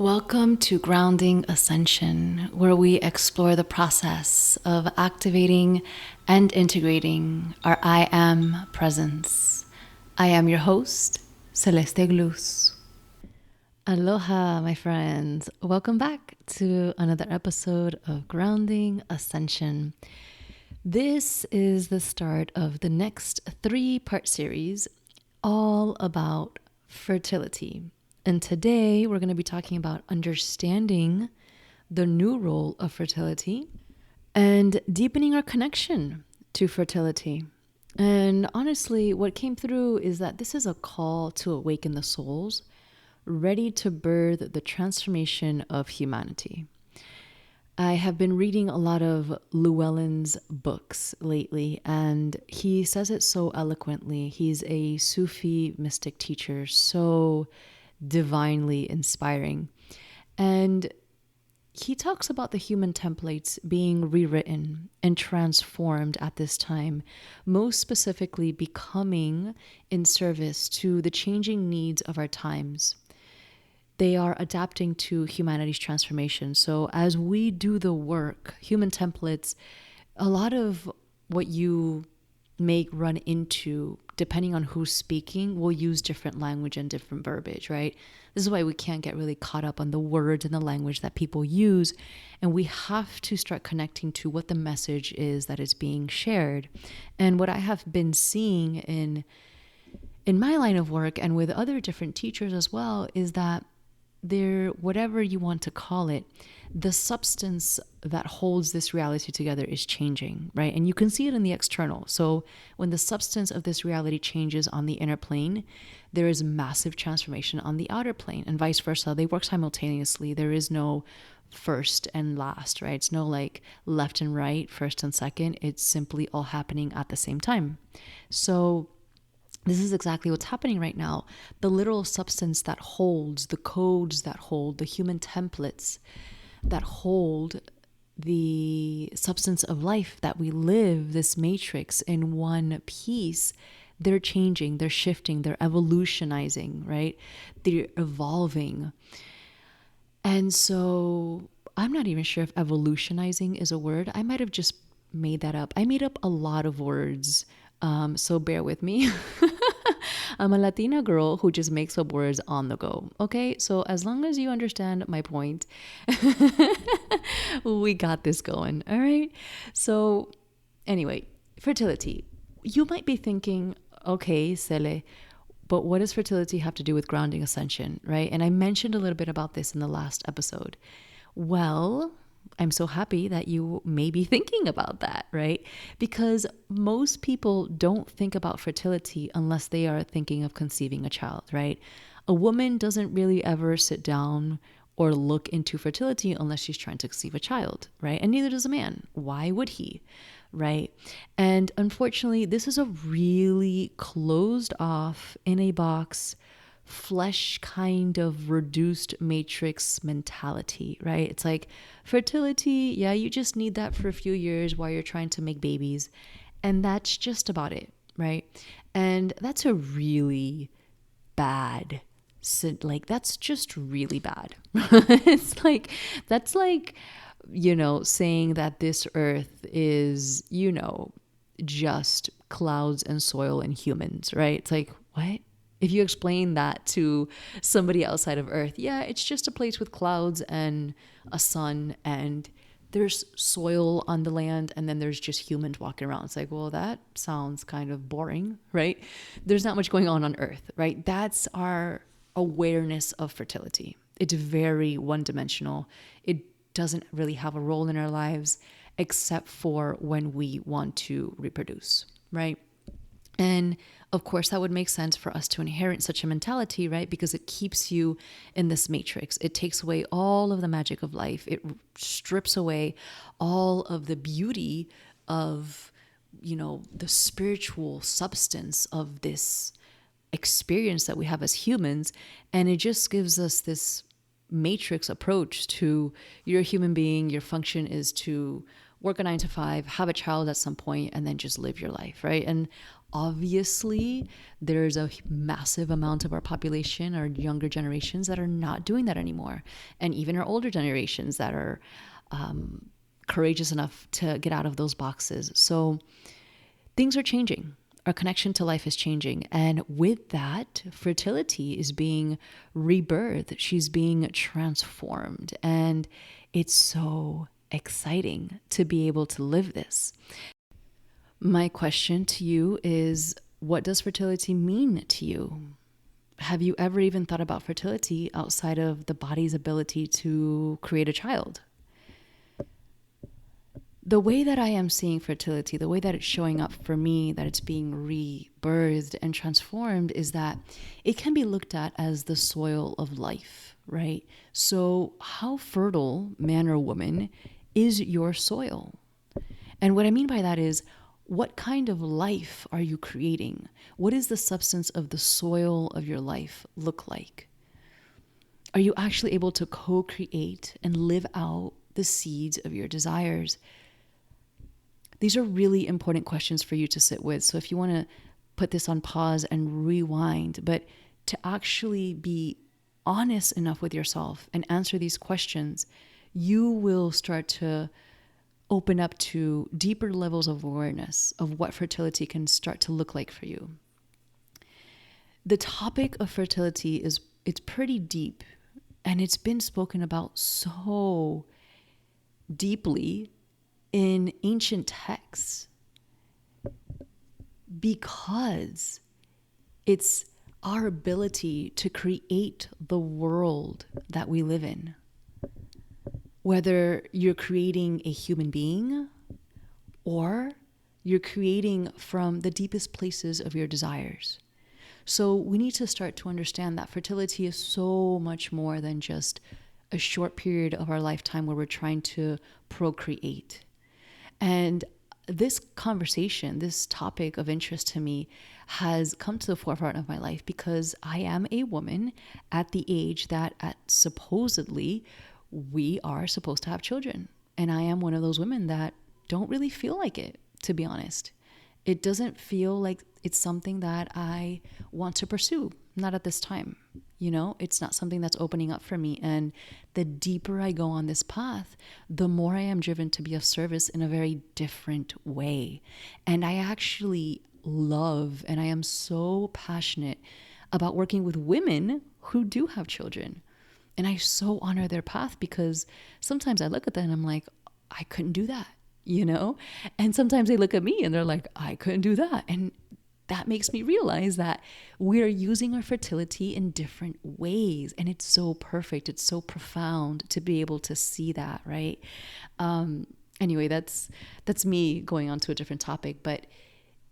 Welcome to Grounding Ascension, where we explore the process of activating and integrating our I Am presence. I am your host, Celeste Glus. Aloha, my friends. Welcome back to another episode of Grounding Ascension. This is the start of the next 3-part series all about fertility. And today we're going to be talking about understanding the new role of fertility and deepening our connection to fertility. And honestly, what came through is that this is a call to awaken the souls, ready to birth the transformation of humanity. I have been reading a lot of Llewellyn's books lately, and he says it so eloquently. He's a Sufi mystic teacher, so divinely inspiring. And he talks about the human templates being rewritten and transformed at this time, most specifically becoming in service to the changing needs of our times. They are adapting to humanity's transformation. So as we do the work, human templates, a lot of what you may run into, depending on who's speaking, will use different language and different verbiage, right? This is why we can't get really caught up on the words and the language that people use. And we have to start connecting to what the message is that is being shared. And what I have been seeing in my line of work and with other different teachers as well is that whatever you want to call it, the substance that holds this reality together is changing, right? And you can see it in the external. So when the substance of this reality changes on the inner plane, there is massive transformation on the outer plane, and vice versa. They work simultaneously. There is no first and last, right? It's no like left and right, first and second. It's simply all happening at the same time. So this is exactly what's happening right now. The literal substance that holds, the codes that hold, the human templates that hold the substance of life that we live, this matrix in one piece, they're changing, they're shifting, they're evolutionizing, right? They're evolving. And so I'm not even sure if evolutionizing is a word. I might have just made that up. I made up a lot of words. So bear with me. I'm a Latina girl who just makes up words on the go. Okay, so as long as you understand my point, we got this going. All right. So anyway, fertility. You might be thinking, okay, Cele, but what does fertility have to do with grounding ascension, right? And I mentioned a little bit about this in the last episode. Well, I'm so happy that you may be thinking about that, right? Because most people don't think about fertility unless they are thinking of conceiving a child, right? A woman doesn't really ever sit down or look into fertility unless she's trying to conceive a child, right? And neither does a man. Why would he, right? And unfortunately, this is a really closed off, in a box, flesh kind of reduced matrix mentality, right? It's like fertility, yeah, you just need that for a few years while you're trying to make babies. And that's just about it, right? And that's a really bad, that's just really bad. It's like, that's like, saying that this earth is, just clouds and soil and humans, right? It's like, what? If you explain that to somebody outside of Earth, yeah, it's just a place with clouds and a sun and there's soil on the land and then there's just humans walking around. It's like, well, that sounds kind of boring, right? There's not much going on Earth, right? That's our awareness of fertility. It's very one-dimensional. It doesn't really have a role in our lives except for when we want to reproduce, right? And of course, that would make sense for us to inherit such a mentality, right? Because it keeps you in this matrix. It takes away all of the magic of life. It strips away all of the beauty of, the spiritual substance of this experience that we have as humans. And it just gives us this matrix approach to, you're a human being, your function is to work a 9 to 5, have a child at some point, and then just live your life, right? And obviously, there's a massive amount of our population, our younger generations, that are not doing that anymore. And even our older generations that are courageous enough to get out of those boxes. So things are changing. Our connection to life is changing. And with that, fertility is being rebirthed. She's being transformed. And it's so exciting to be able to live this. My question to you is, what does fertility mean to you? Have you ever even thought about fertility outside of the body's ability to create a child? The way that I am seeing fertility, the way that it's showing up for me, that it's being rebirthed and transformed, is that it can be looked at as the soil of life, right? So how fertile, man or woman, is your soil? And what I mean by that is, what kind of life are you creating? What is the substance of the soil of your life look like? Are you actually able to co-create and live out the seeds of your desires? These are really important questions for you to sit with. So if you want to put this on pause and rewind, but to actually be honest enough with yourself and answer these questions, you will start to open up to deeper levels of awareness of what fertility can start to look like for you. The topic of fertility it's pretty deep, and it's been spoken about so deeply in ancient texts because it's our ability to create the world that we live in. Whether you're creating a human being or you're creating from the deepest places of your desires. So we need to start to understand that fertility is so much more than just a short period of our lifetime where we're trying to procreate. And this conversation, this topic of interest to me, has come to the forefront of my life because I am a woman at the age that supposedly we are supposed to have children. And I am one of those women that don't really feel like it, to be honest. It doesn't feel like it's something that I want to pursue, not at this time. You know, it's not something that's opening up for me. And the deeper I go on this path, the more I am driven to be of service in a very different way. And I actually love, and I am so passionate about working with women who do have children. And I so honor their path because sometimes I look at them and I'm like, I couldn't do that, you know? And sometimes they look at me and they're like, I couldn't do that. And that makes me realize that we're using our fertility in different ways. And it's so perfect. It's so profound to be able to see that, right? Anyway, that's me going on to a different topic. But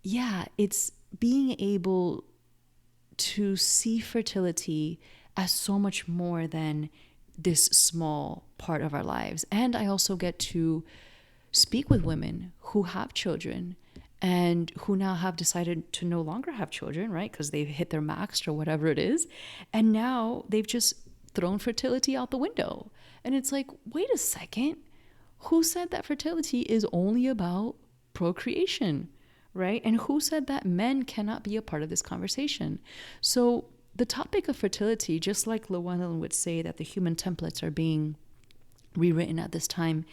yeah, it's being able to see fertility as so much more than this small part of our lives. And I also get to speak with women who have children and who now have decided to no longer have children, right? Because they've hit their max or whatever it is. And now they've just thrown fertility out the window. And it's like, wait a second. Who said that fertility is only about procreation, right? And who said that men cannot be a part of this conversation? So the topic of fertility, just like Llewellyn would say that the human templates are being rewritten at this time,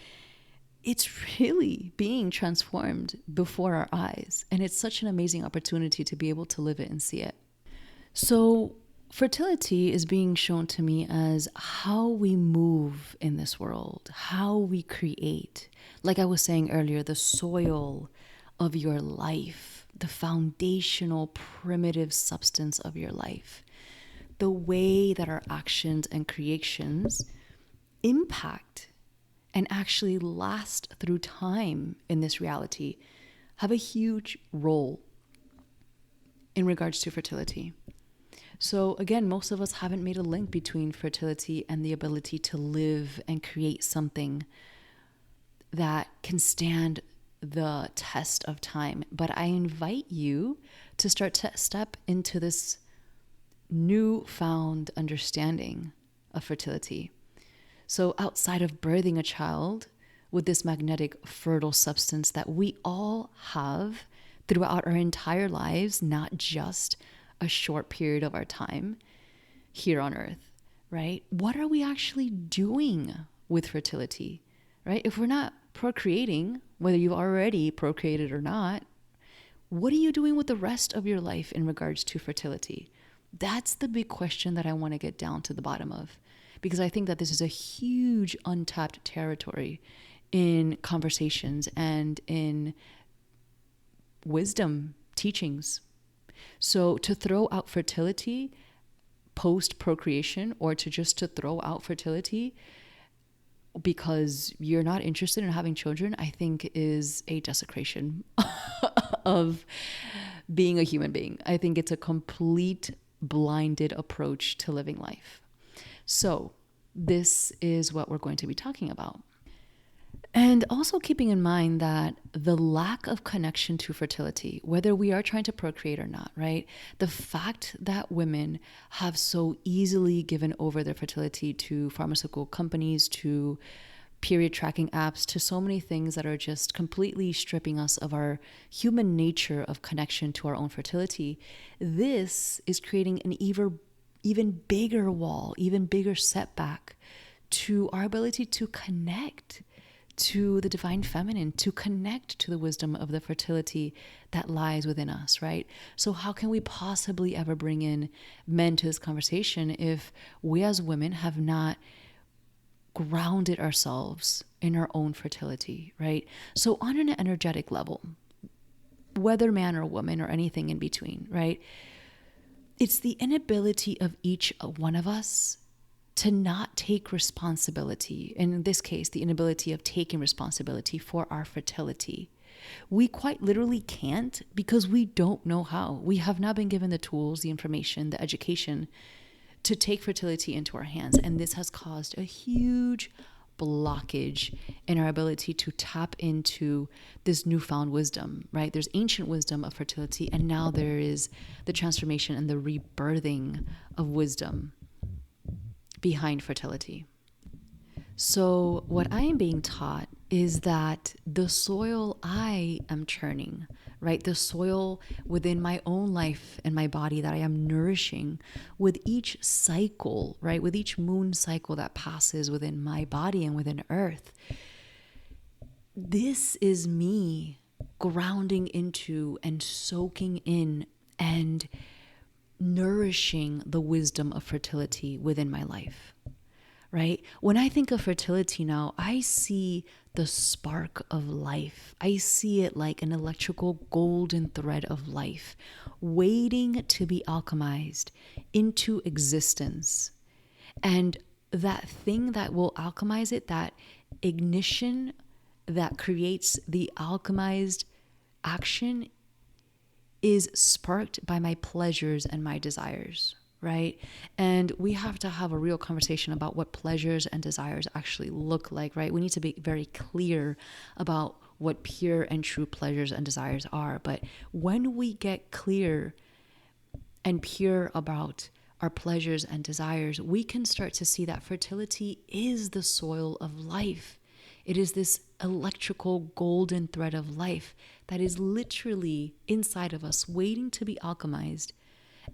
it's really being transformed before our eyes. And it's such an amazing opportunity to be able to live it and see it. So fertility is being shown to me as how we move in this world, how we create. Like I was saying earlier, the soil of your life, the foundational primitive substance of your life, the way that our actions and creations impact and actually last through time in this reality have a huge role in regards to fertility. So again, most of us haven't made a link between fertility and the ability to live and create something that can stand the test of time. But I invite you to start to step into this newfound understanding of fertility. So outside of birthing a child, with this magnetic fertile substance that we all have throughout our entire lives, not just a short period of our time here on earth, right? What are we actually doing with fertility, right? If we're not procreating, whether you've already procreated or not, what are you doing with the rest of your life in regards to fertility? That's the big question that I want to get down to the bottom of, because I think that this is a huge untapped territory in conversations and in wisdom teachings. So to throw out fertility post procreation, or to throw out fertility because you're not interested in having children, I think is a desecration of being a human being. I think it's a complete blinded approach to living life. So this is what we're going to be talking about. And also keeping in mind that the lack of connection to fertility, whether we are trying to procreate or not, right? The fact that women have so easily given over their fertility to pharmaceutical companies, to period tracking apps, to so many things that are just completely stripping us of our human nature of connection to our own fertility, this is creating an even bigger wall, even bigger setback to our ability to connect to the divine feminine, to connect to the wisdom of the fertility that lies within us, right? So how can we possibly ever bring in men to this conversation if we as women have not grounded ourselves in our own fertility, right? So on an energetic level, whether man or woman or anything in between, right? It's the inability of each one of us to not take responsibility. In this case, the inability of taking responsibility for our fertility. We quite literally can't because we don't know how. We have not been given the tools, the information, the education to take fertility into our hands. And this has caused a huge blockage in our ability to tap into this newfound wisdom, right? There's ancient wisdom of fertility, and now there is the transformation and the rebirthing of wisdom behind fertility. So what I am being taught is that the soil I am churning, right? The soil within my own life and my body that I am nourishing with each cycle, right? With each moon cycle that passes within my body and within earth. This is me grounding into and soaking in and nourishing the wisdom of fertility within my life, right? When I think of fertility now, I see the spark of life. I see it like an electrical golden thread of life waiting to be alchemized into existence. And that thing that will alchemize it, that ignition that creates the alchemized action, is sparked by my pleasures and my desires, right? And we have to have a real conversation about what pleasures and desires actually look like, right? We need to be very clear about what pure and true pleasures and desires are. But when we get clear and pure about our pleasures and desires, we can start to see that fertility is the soil of life. It is this electrical golden thread of life that is literally inside of us, waiting to be alchemized,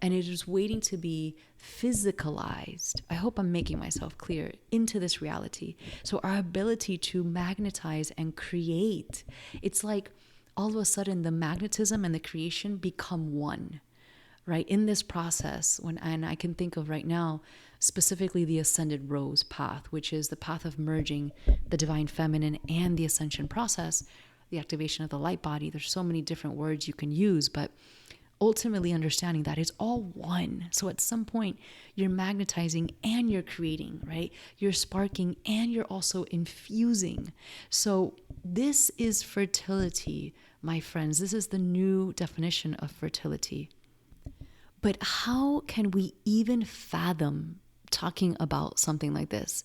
and it is waiting to be physicalized. I hope I'm making myself clear into this reality. So our ability to magnetize and create, it's like all of a sudden the magnetism and the creation become one. Right? In this process, and I can think of right now, specifically the Ascended Rose path, which is the path of merging the divine feminine and the ascension process, the activation of the light body. There's so many different words you can use, but ultimately understanding that it's all one. So at some point, you're magnetizing and you're creating, right? You're sparking and you're also infusing. So this is fertility, my friends. This is the new definition of fertility. But how can we even fathom talking about something like this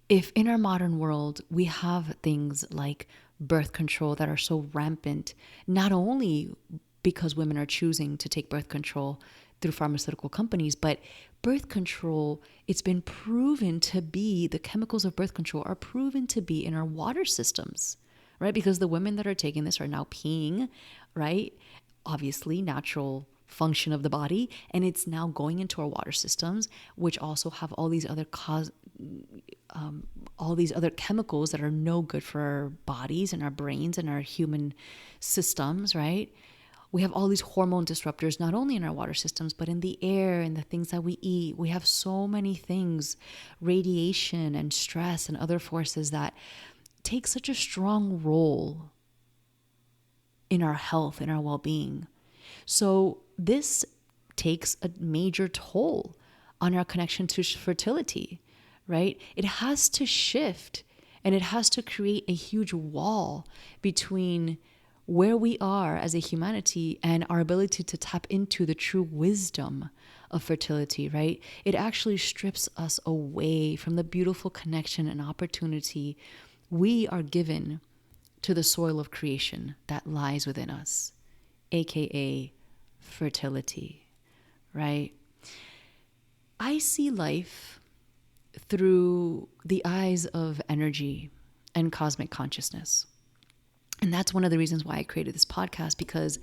if in our modern world we have things like birth control that are so rampant, not only because women are choosing to take birth control through pharmaceutical companies, but birth control, it's been proven to be, the chemicals of birth control are proven to be in our water systems, right? Because the women that are taking this are now peeing, right? Obviously, natural function of the body, and it's now going into our water systems, which also have all these other all these other chemicals that are no good for our bodies and our brains and our human systems, right? We have all these hormone disruptors, not only in our water systems, but in the air and the things that we eat. We have so many things, radiation and stress and other forces that take such a strong role in our health, in our well-being. So this takes a major toll on our connection to fertility, right? It has to shift, and it has to create a huge wall between where we are as a humanity and our ability to tap into the true wisdom of fertility, right? It actually strips us away from the beautiful connection and opportunity we are given to the soil of creation that lies within us, aka fertility, right? I see life through the eyes of energy and cosmic consciousness. And that's one of the reasons why I created this podcast, because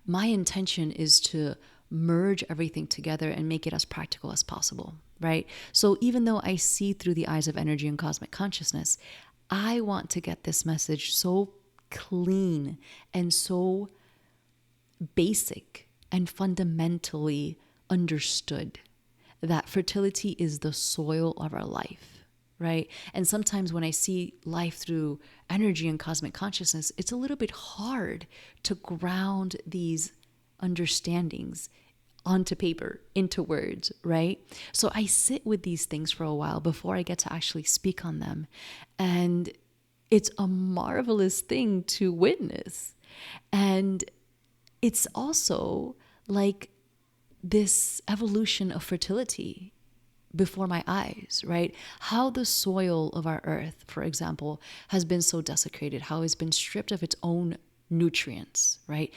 my intention is to merge everything together and make it as practical as possible, right? So even though I see through the eyes of energy and cosmic consciousness, I want to get this message so clean and so basic and fundamentally understood that fertility is the soil of our life, right? And sometimes when I see life through energy and cosmic consciousness, it's a little bit hard to ground these understandings onto paper, into words, right? So I sit with these things for a while before I get to actually speak on them. And it's a marvelous thing to witness. And it's also like this evolution of fertility before my eyes, right? How the soil of our earth, for example, has been so desecrated, how it's been stripped of its own nutrients, right?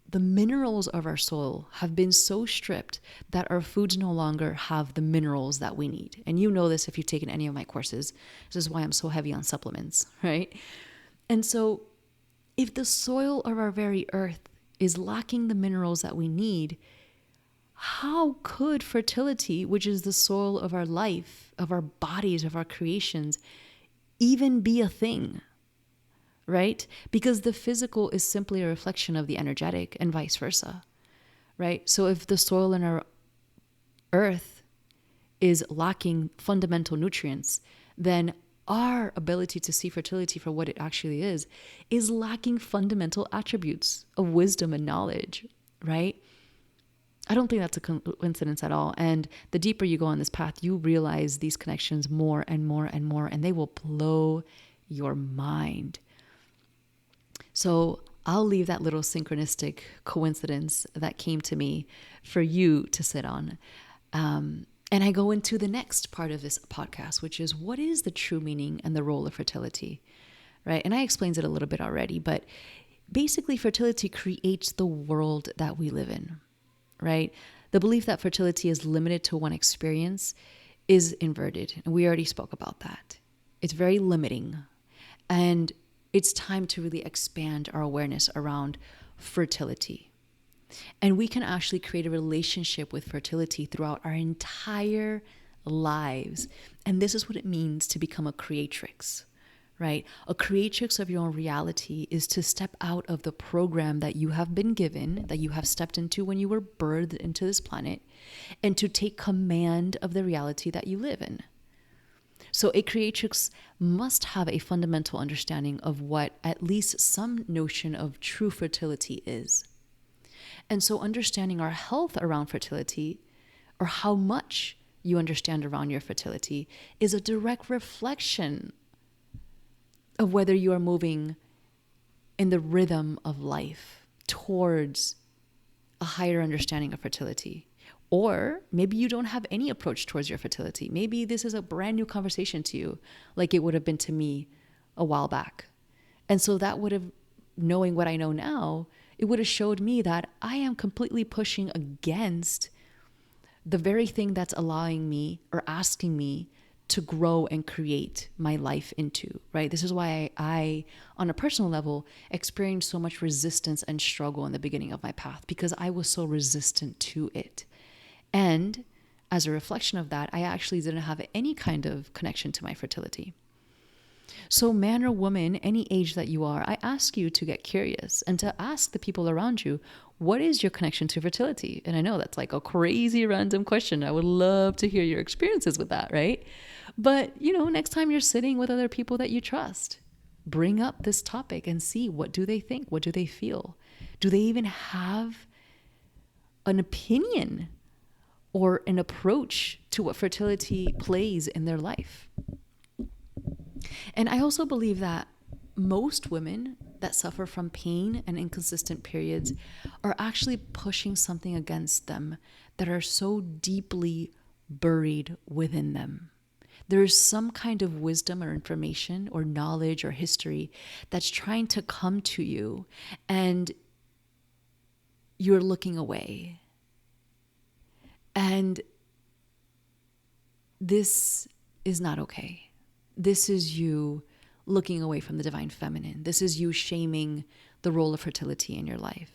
The minerals of our soil have been so stripped that our foods no longer have the minerals that we need. And you know this if you've taken any of my courses. This is why I'm so heavy on supplements, right? And so if the soil of our very earth is lacking the minerals that we need, how could fertility, which is the soil of our life, of our bodies, of our creations, even be a thing? Right? Because the physical is simply a reflection of the energetic and vice versa, right? So if the soil in our earth is lacking fundamental nutrients, then our ability to see fertility for what it actually is lacking fundamental attributes of wisdom and knowledge, right? I don't think that's a coincidence at all. And the deeper you go on this path, you realize these connections more and more and more, and they will blow your mind. So I'll leave that little synchronistic coincidence that came to me for you to sit on. And I go into the next part of this podcast, which is what is the true meaning and the role of fertility, right? And I explained it a little bit already, but basically fertility creates the world that we live in, right? The belief that fertility is limited to one experience is inverted. And we already spoke about that. It's very limiting. And it's time to really expand our awareness around fertility. And we can actually create a relationship with fertility throughout our entire lives. And this is what it means to become a creatrix, right? A creatrix of your own reality is to step out of the program that you have been given, that you have stepped into when you were birthed into this planet, and to take command of the reality that you live in. So a creatrix must have a fundamental understanding of what at least some notion of true fertility is. And so understanding our health around fertility, or how much you understand around your fertility, is a direct reflection of whether you are moving in the rhythm of life towards a higher understanding of fertility. Or maybe you don't have any approach towards your fertility. Maybe this is a brand new conversation to you, like it would have been to me a while back. And so that would have, knowing what I know now, it would have showed me that I am completely pushing against the very thing that's allowing me or asking me to grow and create my life into, right? This is why I, on a personal level, experienced so much resistance and struggle in the beginning of my path, because I was so resistant to it. And as a reflection of that, I actually didn't have any kind of connection to my fertility. So man or woman, any age that you are, I ask you to get curious and to ask the people around you, what is your connection to fertility? And I know that's like a crazy random question. I would love to hear your experiences with that, right? But, next time you're sitting with other people that you trust, bring up this topic and see, what do they think? What do they feel? Do they even have an opinion or an approach to what fertility plays in their life? And I also believe that most women that suffer from pain and inconsistent periods are actually pushing something against them that are so deeply buried within them. There is some kind of wisdom or information or knowledge or history that's trying to come to you, and you're looking away. And this is not okay. This is you looking away from the divine feminine. This is you shaming the role of fertility in your life,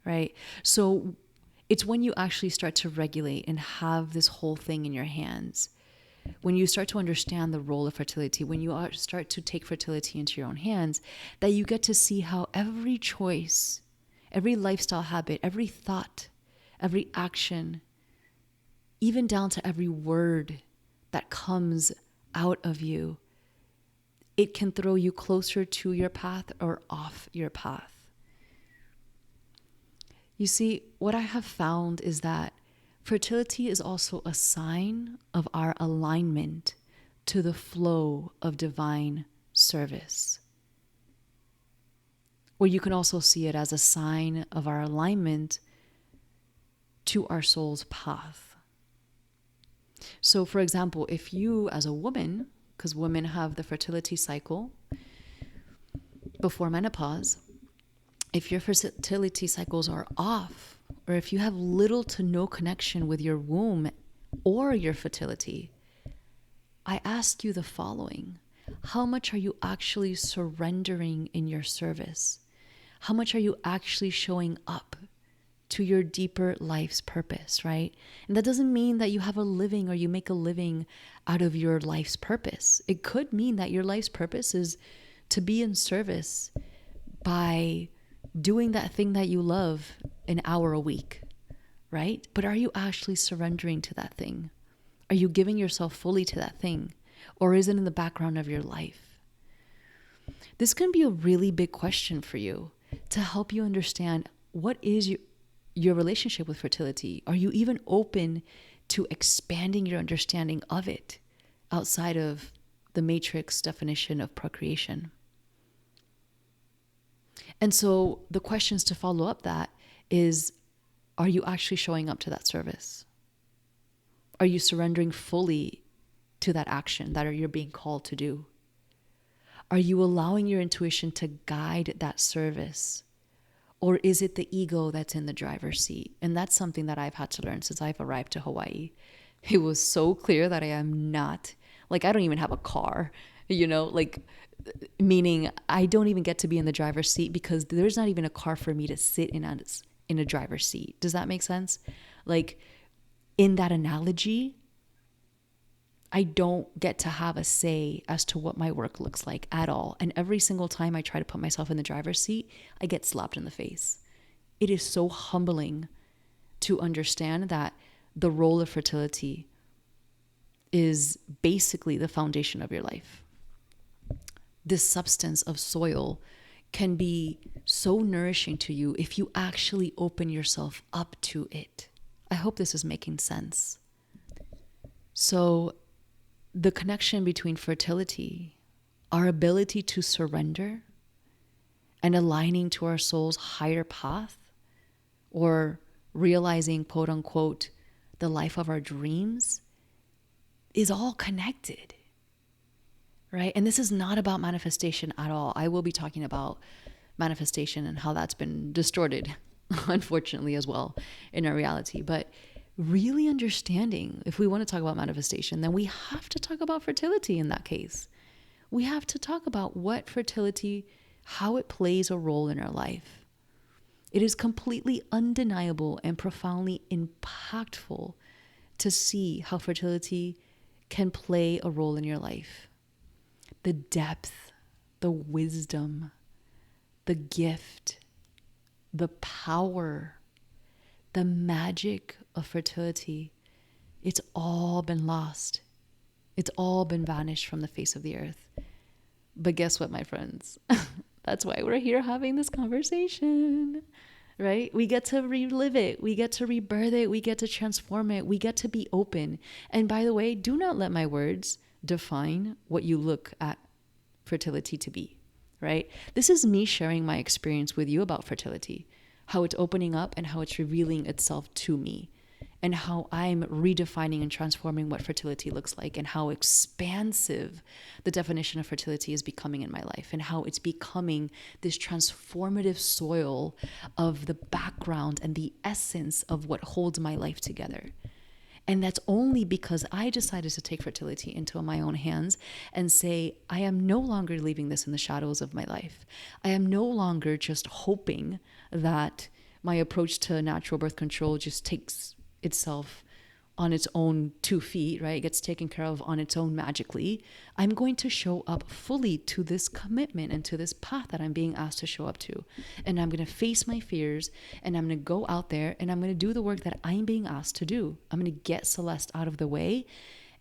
right? So it's when you actually start to regulate and have this whole thing in your hands, when you start to understand the role of fertility, when you start to take fertility into your own hands, that you get to see how every choice, every lifestyle habit, every thought, every action, even down to every word that comes out of you, it can throw you closer to your path or off your path. You see, what I have found is that fertility is also a sign of our alignment to the flow of divine service. Or you can also see it as a sign of our alignment to our soul's path. So, for example, if you as a woman, because women have the fertility cycle before menopause, if your fertility cycles are off, or if you have little to no connection with your womb or your fertility, I ask you the following. How much are you actually surrendering in your service? How much are you actually showing up to your deeper life's purpose, right? And that doesn't mean that you have a living or you make a living out of your life's purpose. It could mean that your life's purpose is to be in service by doing that thing that you love an hour a week, right? But are you actually surrendering to that thing? Are you giving yourself fully to that thing? Or is it in the background of your life? This can be a really big question for you to help you understand what is your relationship with fertility. Are you even open to expanding your understanding of it outside of the matrix definition of procreation? And so the questions to follow up that is, are you actually showing up to that service? Are you surrendering fully to that action that you're being called to do? Are you allowing your intuition to guide that service? Or is it the ego that's in the driver's seat? And that's something that I've had to learn since I've arrived to Hawaii. It was so clear that I am not, I don't even have a car, meaning I don't even get to be in the driver's seat because there's not even a car for me to sit in a driver's seat. Does that make sense? In that analogy, I don't get to have a say as to what my work looks like at all. And every single time I try to put myself in the driver's seat, I get slapped in the face. It is so humbling to understand that the role of fertility is basically the foundation of your life. This substance of soil can be so nourishing to you if you actually open yourself up to it. I hope this is making sense. So, the connection between fertility, our ability to surrender, and aligning to our soul's higher path, or realizing, quote unquote, the life of our dreams, is all connected, right? And this is not about manifestation at all. I will be talking about manifestation and how that's been distorted, unfortunately, as well in our reality. But really understanding, if we want to talk about manifestation, then we have to talk about fertility in that case. We have to talk about what fertility, how it plays a role in our life. It is completely undeniable and profoundly impactful to see how fertility can play a role in your life. The depth, the wisdom, the gift, the power, the magic of fertility, it's all been lost. It's all been vanished from the face of the earth. But guess what, my friends? That's why we're here having this conversation, right? We get to relive it. We get to rebirth it. We get to transform it. We get to be open. And by the way, do not let my words define what you look at fertility to be, right? This is me sharing my experience with you about fertility, how it's opening up and how it's revealing itself to me, and how I'm redefining and transforming what fertility looks like, and how expansive the definition of fertility is becoming in my life, and how it's becoming this transformative soil of the background and the essence of what holds my life together. And that's only because I decided to take fertility into my own hands and say, I am no longer leaving this in the shadows of my life. I am no longer just hoping that my approach to natural birth control just takes itself on its own 2 feet, right? It gets taken care of on its own magically. I'm going to show up fully to this commitment and to this path that I'm being asked to show up to. And I'm going to face my fears, and I'm going to go out there and I'm going to do the work that I'm being asked to do. I'm going to get Celeste out of the way,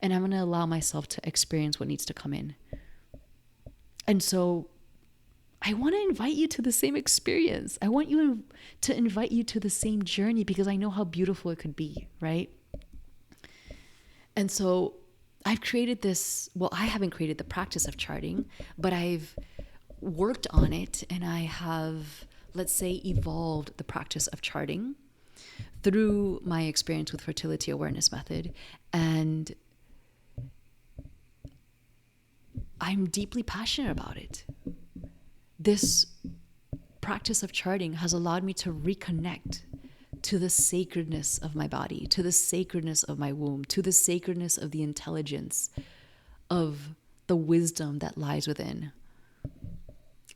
and I'm going to allow myself to experience what needs to come in. And so I want to invite you to the same experience. I want you to invite you to the same journey, because I know how beautiful it could be, right? And so I've created this, well, I haven't created the practice of charting, but I've worked on it, and I have, let's say, evolved the practice of charting through my experience with fertility awareness method. And I'm deeply passionate about it. This practice of charting has allowed me to reconnect to the sacredness of my body, to the sacredness of my womb, to the sacredness of the intelligence, of the wisdom that lies within.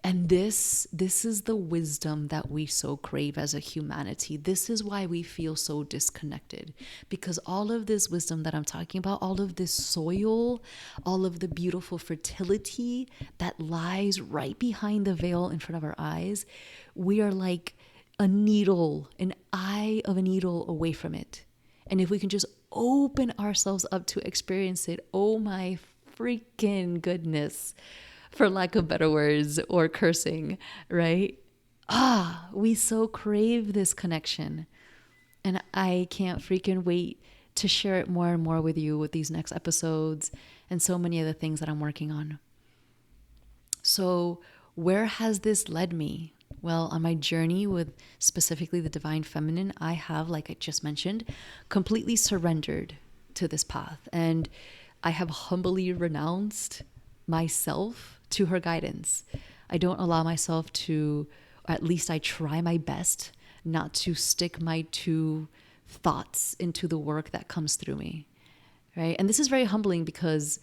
And this is the wisdom that we so crave as a humanity. This is why we feel so disconnected, because all of this wisdom that I'm talking about, all of this soil, all of the beautiful fertility that lies right behind the veil in front of our eyes, we are like a needle, an eye of a needle away from it. And if we can just open ourselves up to experience it, oh my freaking goodness, for lack of better words or cursing, right? We so crave this connection. And I can't freaking wait to share it more and more with you with these next episodes and so many other things that I'm working on. So where has this led me? Well, on my journey with specifically the divine feminine, I have, like I just mentioned, completely surrendered to this path. And I have humbly renounced myself to her guidance. I don't allow myself to, or at least I try my best not to stick my 2 thoughts into the work that comes through me, right? And this is very humbling because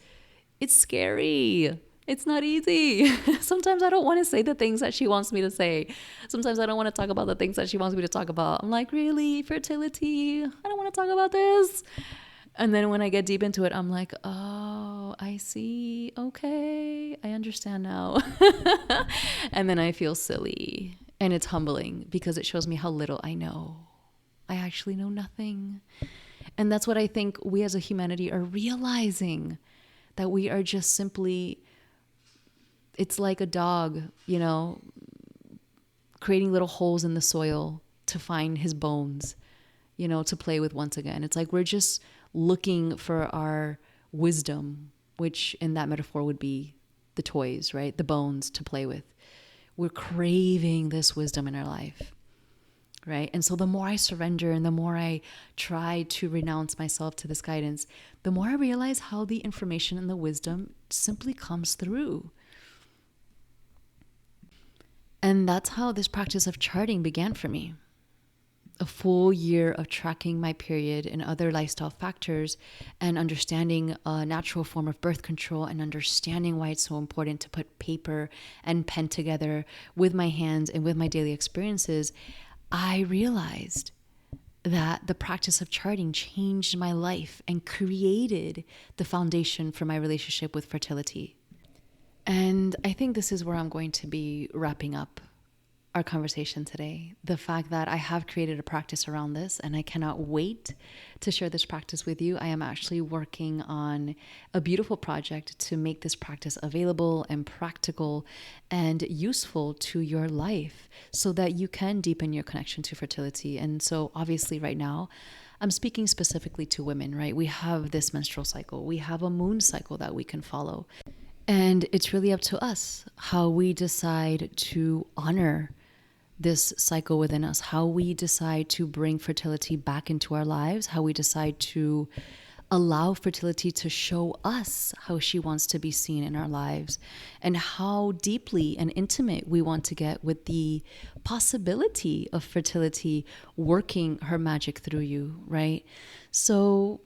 it's scary. It's not easy. Sometimes I don't want to say the things that she wants me to say. Sometimes I don't want to talk about the things that she wants me to talk about. I'm like, really? Fertility? I don't want to talk about this. And then when I get deep into it, I'm like, oh, I see. Okay, I understand now. And then I feel silly. And it's humbling because it shows me how little I know. I actually know nothing. And that's what I think we as a humanity are realizing, that we are just simply, it's like a dog, creating little holes in the soil to find his bones, to play with once again. It's like we're just looking for our wisdom, which in that metaphor would be the toys, right? The bones to play with. We're craving this wisdom in our life, right? And so the more I surrender and the more I try to renounce myself to this guidance, the more I realize how the information and the wisdom simply comes through. And that's how this practice of charting began for me. A full year of tracking my period and other lifestyle factors and understanding a natural form of birth control and understanding why it's so important to put paper and pen together with my hands and with my daily experiences, I realized that the practice of charting changed my life and created the foundation for my relationship with fertility. And I think this is where I'm going to be wrapping up our conversation today. The fact that I have created a practice around this and I cannot wait to share this practice with you. I am actually working on a beautiful project to make this practice available and practical and useful to your life so that you can deepen your connection to fertility. And so obviously right now, I'm speaking specifically to women, right? We have this menstrual cycle. We have a moon cycle that we can follow. And it's really up to us how we decide to honor this cycle within us, how we decide to bring fertility back into our lives, how we decide to allow fertility to show us how she wants to be seen in our lives, and how deeply and intimate we want to get with the possibility of fertility working her magic through you, right? So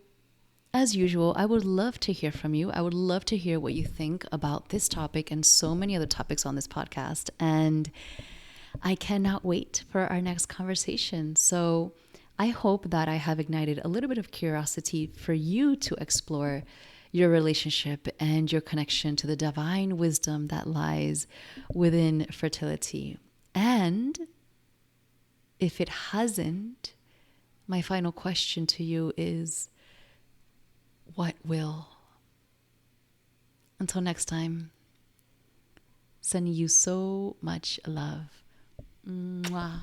as usual, I would love to hear from you. I would love to hear what you think about this topic and so many other topics on this podcast. And I cannot wait for our next conversation. So I hope that I have ignited a little bit of curiosity for you to explore your relationship and your connection to the divine wisdom that lies within fertility. And if it hasn't, my final question to you is, what will? Until next time, sending you so much love. Mwah.